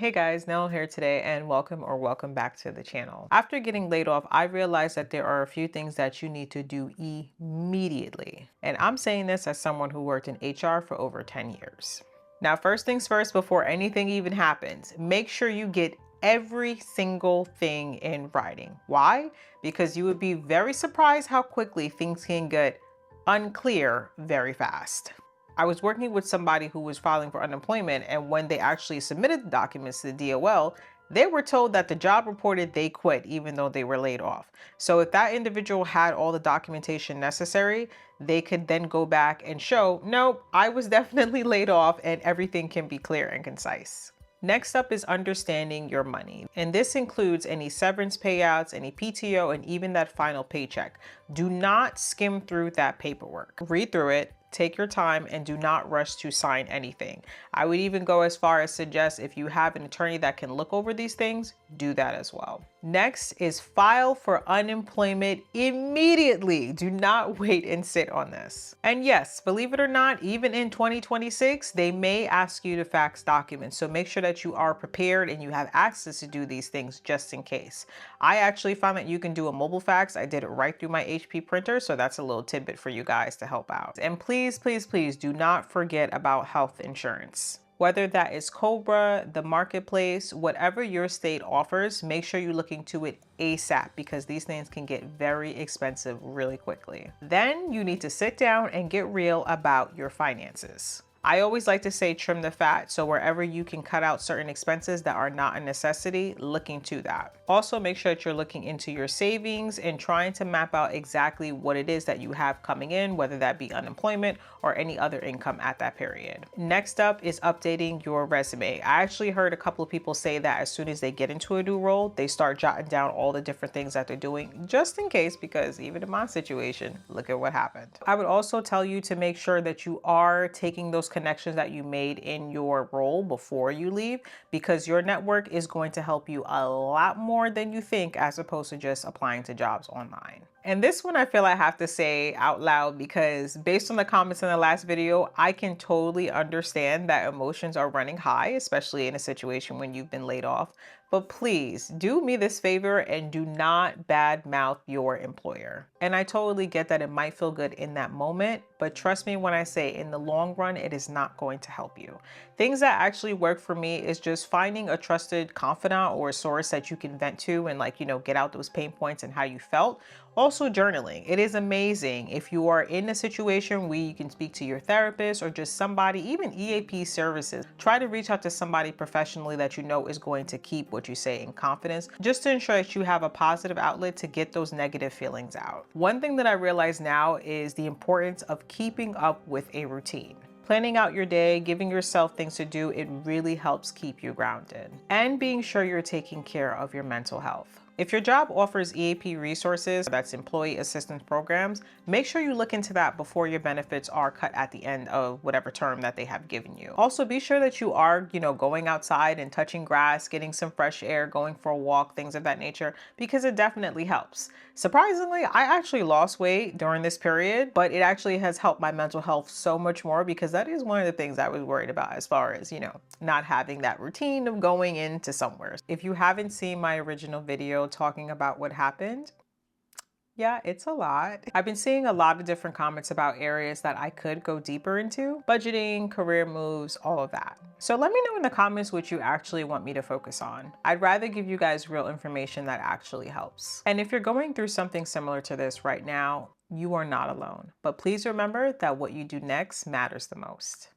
Hey guys, Nell here today and welcome back to the channel. After getting laid off, I realized that there are a few things that you need to do immediately. And I'm saying this as someone who worked in HR for over 10 years. Now, first things first, before anything even happens, make sure you get every single thing in writing. Why? Because you would be very surprised how quickly things can get unclear very fast. I was working with somebody who was filing for unemployment, and when they actually submitted the documents to the DOL, they were told that the job reported they quit even though they were laid off. So if that individual had all the documentation necessary, they could then go back and show, nope, I was definitely laid off, and everything can be clear and concise. Next up is understanding your money. And this includes any severance payouts, any PTO, and even that final paycheck. Do not skim through that paperwork. Read through it. Take your time and do not rush to sign anything. I would even go as far as suggest if you have an attorney that can look over these things, do that as well. Next is file for unemployment immediately. Do not wait and sit on this. And yes, believe it or not, even in 2026, they may ask you to fax documents. So make sure that you are prepared and you have access to do these things just in case. I actually found that you can do a mobile fax. I did it right through my HP printer. So that's a little tidbit for you guys to help out. And please do not forget about health insurance. Whether that is Cobra, the marketplace, whatever your state offers, make sure you look into it ASAP because these things can get very expensive really quickly. Then you need to sit down and get real about your finances. I always like to say trim the fat, so wherever you can cut out certain expenses that are not a necessity, look into that. Also, make sure that you're looking into your savings and trying to map out exactly what it is that you have coming in, whether that be unemployment or any other income at that period. Next up is updating your resume. I actually heard a couple of people say that as soon as they get into a new role, they start jotting down all the different things that they're doing just in case, because even in my situation, look at what happened. I would also tell you to make sure that you are taking those connections that you made in your role before you leave, because your network is going to help you a lot more than you think as opposed to just applying to jobs online. And this one I feel I have to say out loud because based on the comments in the last video, I can totally understand that emotions are running high, especially in a situation when you've been laid off. But please do me this favor and do not badmouth your employer. And I totally get that it might feel good in that moment, but trust me when I say in the long run, it is not going to help you. Things that actually work for me is just finding a trusted confidant or a source that you can vent to and get out those pain points and how you felt. Also journaling. It is amazing if you are in a situation where you can speak to your therapist or just somebody, even EAP services. Try to reach out to somebody professionally that you know is going to keep what you say in confidence, just to ensure that you have a positive outlet to get those negative feelings out. One thing that I realize now is the importance of keeping up with a routine. Planning out your day, giving yourself things to do, it really helps keep you grounded. And being sure you're taking care of your mental health. If your job offers EAP resources, that's employee assistance programs, make sure you look into that before your benefits are cut at the end of whatever term that they have given you. Also, be sure that you are, going outside and touching grass, getting some fresh air, going for a walk, things of that nature, because it definitely helps. Surprisingly, I actually lost weight during this period, but it actually has helped my mental health so much more because that is one of the things I was worried about as far as, not having that routine of going into somewhere. If you haven't seen my original video talking about what happened, yeah, it's a lot. I've been seeing a lot of different comments about areas that I could go deeper into: budgeting, career moves, all of that. So let me know in the comments what you actually want me to focus on. I'd rather give you guys real information that actually helps. And if you're going through something similar to this right now, you are not alone. But please remember that what you do next matters the most.